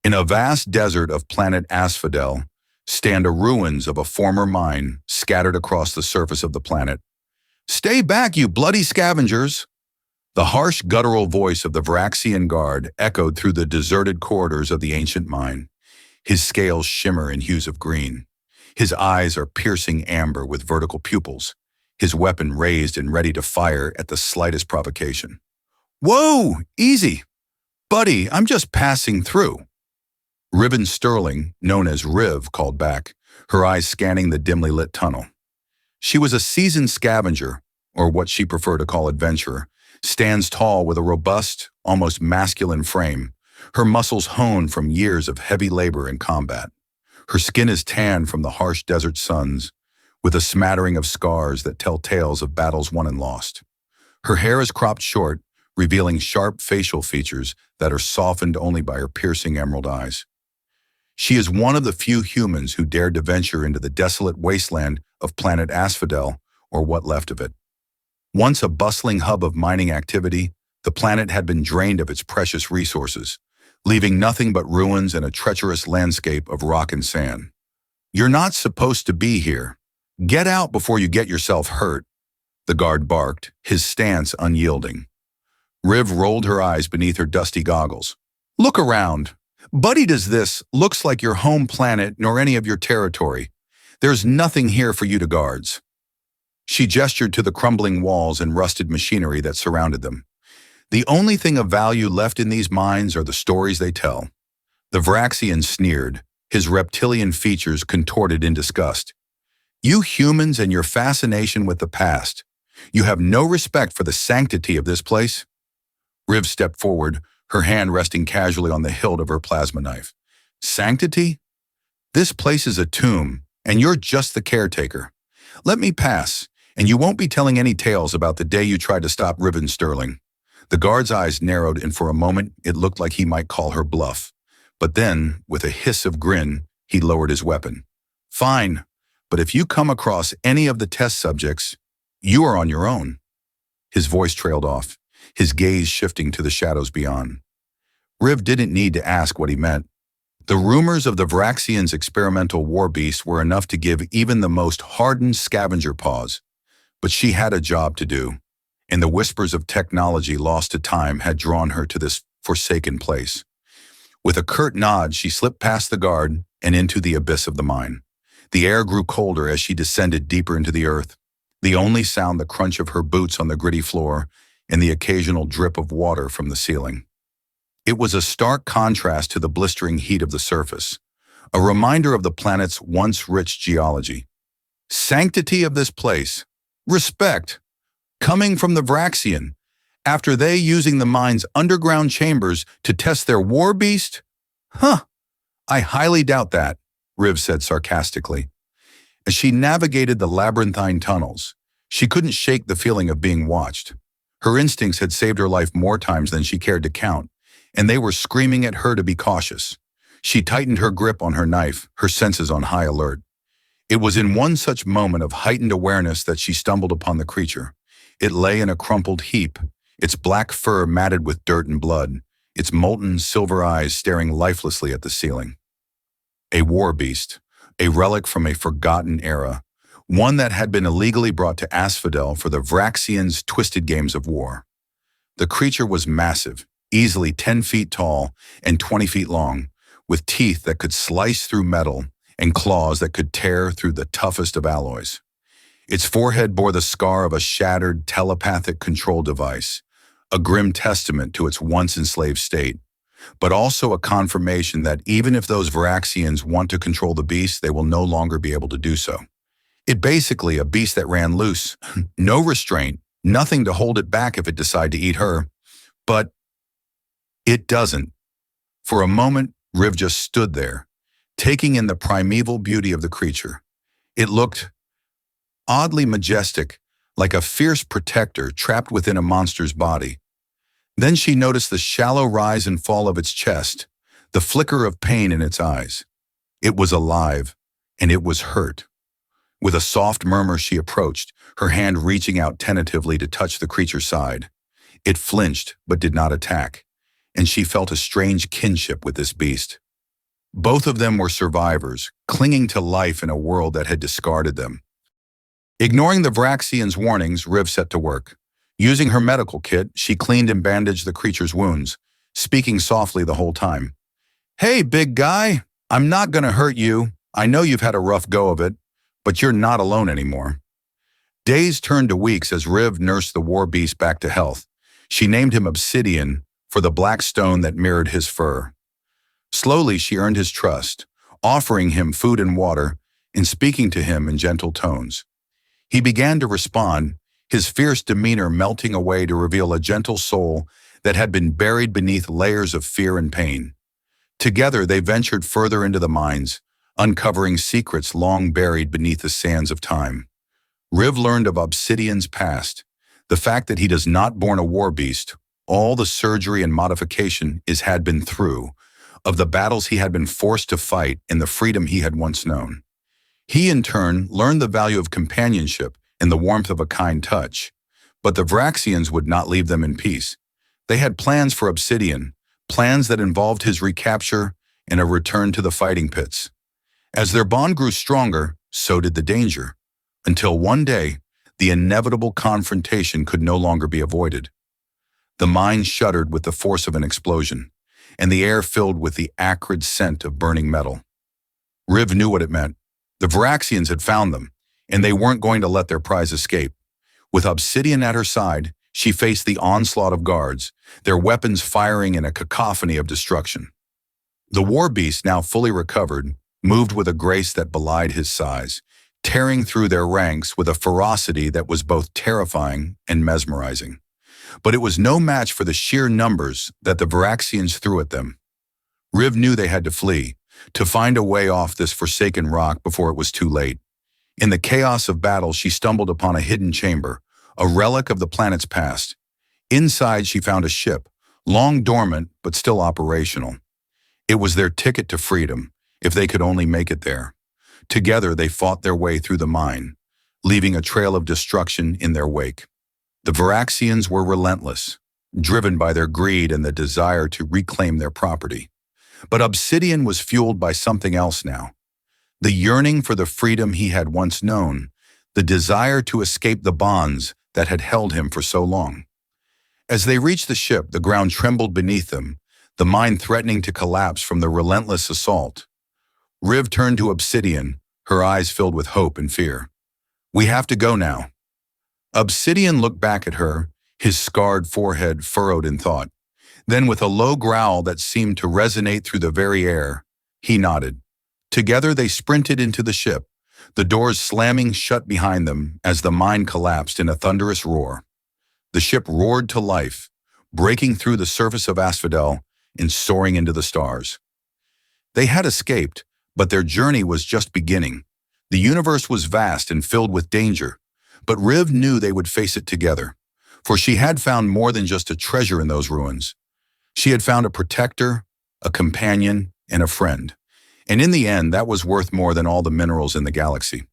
In a vast desert of planet Asphodel stand the ruins of a former mine scattered across the surface of the planet. "Stay back, you bloody scavengers!" The harsh guttural voice of the Varaxian guard echoed through the deserted corridors of the ancient mine. His scales shimmer in hues of green. His eyes are piercing amber with vertical pupils, his weapon raised and ready to fire at the slightest provocation. "Whoa! Easy! Buddy, I'm just passing through." Riven Sterling, known as Riv, called back, her eyes scanning the dimly lit tunnel. She was a seasoned scavenger, or what she preferred to call adventurer, stands tall with a robust, almost masculine frame, her muscles honed from years of heavy labor and combat. Her skin is tanned from the harsh desert suns, with a smattering of scars that tell tales of battles won and lost. Her hair is cropped short, revealing sharp facial features that are softened only by her piercing emerald eyes. She is one of the few humans who dared to venture into the desolate wasteland of planet Asphodel, or what left of it. Once a bustling hub of mining activity, the planet had been drained of its precious resources, leaving nothing but ruins and a treacherous landscape of rock and sand. "You're not supposed to be here. Get out before you get yourself hurt," the guard barked, his stance unyielding. Riv rolled her eyes beneath her dusty goggles. "Look around. Buddy, does this looks like your home planet nor any of your territory. There's nothing here for you to guards." She gestured to the crumbling walls and rusted machinery that surrounded them. "The only thing of value left in these mines are the stories they tell." The Varaxian sneered, his reptilian features contorted in disgust. "You humans and your fascination with the past. You have no respect for the sanctity of this place." Riv stepped forward, her hand resting casually on the hilt of her plasma knife. "Sanctity? This place is a tomb, and you're just the caretaker. Let me pass, and you won't be telling any tales about the day you tried to stop Riven Sterling." The guard's eyes narrowed, and for a moment it looked like he might call her bluff. But then, with a hiss of grin, he lowered his weapon. "Fine, but if you come across any of the test subjects, you are on your own." His voice trailed off, his gaze shifting to the shadows beyond. Riv didn't need to ask what he meant. The rumors of the Varaxian's experimental war beast were enough to give even the most hardened scavenger pause. But she had a job to do, and the whispers of technology lost to time had drawn her to this forsaken place. With a curt nod, she slipped past the guard and into the abyss of the mine. The air grew colder as she descended deeper into the earth, the only sound the crunch of her boots on the gritty floor and the occasional drip of water from the ceiling. It was a stark contrast to the blistering heat of the surface, a reminder of the planet's once rich geology. Sanctity of this place, respect, coming from the Varaxian, after they using the mine's underground chambers to test their war beast? Huh, I highly doubt that, Riv said sarcastically. As she navigated the labyrinthine tunnels, she couldn't shake the feeling of being watched. Her instincts had saved her life more times than she cared to count, and they were screaming at her to be cautious. She tightened her grip on her knife, her senses on high alert. It was in one such moment of heightened awareness that she stumbled upon the creature. It lay in a crumpled heap, its black fur matted with dirt and blood, its molten silver eyes staring lifelessly at the ceiling. A war beast, a relic from a forgotten era, one that had been illegally brought to Asphodel for the Varaxians' twisted games of war. The creature was massive, easily 10 feet tall and 20 feet long, with teeth that could slice through metal and claws that could tear through the toughest of alloys. Its forehead bore the scar of a shattered telepathic control device, a grim testament to its once enslaved state, but also a confirmation that even if those Varaxians want to control the beast, they will no longer be able to do so. It basically a beast that ran loose, no restraint, nothing to hold it back if it decided to eat her. But it doesn't. For a moment, Riv just stood there, taking in the primeval beauty of the creature. It looked oddly majestic, like a fierce protector trapped within a monster's body. Then she noticed the shallow rise and fall of its chest, the flicker of pain in its eyes. It was alive, and it was hurt. With a soft murmur she approached, her hand reaching out tentatively to touch the creature's side. It flinched, but did not attack, and she felt a strange kinship with this beast. Both of them were survivors, clinging to life in a world that had discarded them. Ignoring the Vraxians' warnings, Riv set to work. Using her medical kit, she cleaned and bandaged the creature's wounds, speaking softly the whole time. "Hey, big guy, I'm not gonna hurt you. I know you've had a rough go of it, but you're not alone anymore." Days turned to weeks as Riv nursed the war beast back to health. She named him Obsidian for the black stone that mirrored his fur. Slowly, she earned his trust, offering him food and water and speaking to him in gentle tones. He began to respond, his fierce demeanor melting away to reveal a gentle soul that had been buried beneath layers of fear and pain. Together, they ventured further into the mines, uncovering secrets long buried beneath the sands of time. Riv learned of Obsidian's past, the fact that he does not born a war beast, all the surgery and modification he had been through, of the battles he had been forced to fight and the freedom he had once known. He, in turn, learned the value of companionship and the warmth of a kind touch. But the Vraxians would not leave them in peace. They had plans for Obsidian, plans that involved his recapture and a return to the fighting pits. As their bond grew stronger, so did the danger, until one day, the inevitable confrontation could no longer be avoided. The mine shuddered with the force of an explosion, and the air filled with the acrid scent of burning metal. Riv knew what it meant. The Vraxians had found them, and they weren't going to let their prize escape. With Obsidian at her side, she faced the onslaught of guards, their weapons firing in a cacophony of destruction. The war beast, now fully recovered, moved with a grace that belied his size, tearing through their ranks with a ferocity that was both terrifying and mesmerizing. But it was no match for the sheer numbers that the Vraxians threw at them. Riv knew they had to flee, to find a way off this forsaken rock before it was too late. In the chaos of battle, she stumbled upon a hidden chamber, a relic of the planet's past. Inside, she found a ship, long dormant but still operational. It was their ticket to freedom, if they could only make it there. Together, they fought their way through the mine, leaving a trail of destruction in their wake. The Vraxians were relentless, driven by their greed and the desire to reclaim their property. But Obsidian was fueled by something else now. The yearning for the freedom he had once known, the desire to escape the bonds that had held him for so long. As they reached the ship, the ground trembled beneath them, the mine threatening to collapse from the relentless assault. Riv turned to Obsidian, her eyes filled with hope and fear. "We have to go now." Obsidian looked back at her, his scarred forehead furrowed in thought. Then, with a low growl that seemed to resonate through the very air, he nodded. Together they sprinted into the ship, the doors slamming shut behind them as the mine collapsed in a thunderous roar. The ship roared to life, breaking through the surface of Asphodel and soaring into the stars. They had escaped, but their journey was just beginning. The universe was vast and filled with danger, but Riv knew they would face it together, for she had found more than just a treasure in those ruins. She had found a protector, a companion, and a friend. And in the end, that was worth more than all the minerals in the galaxy.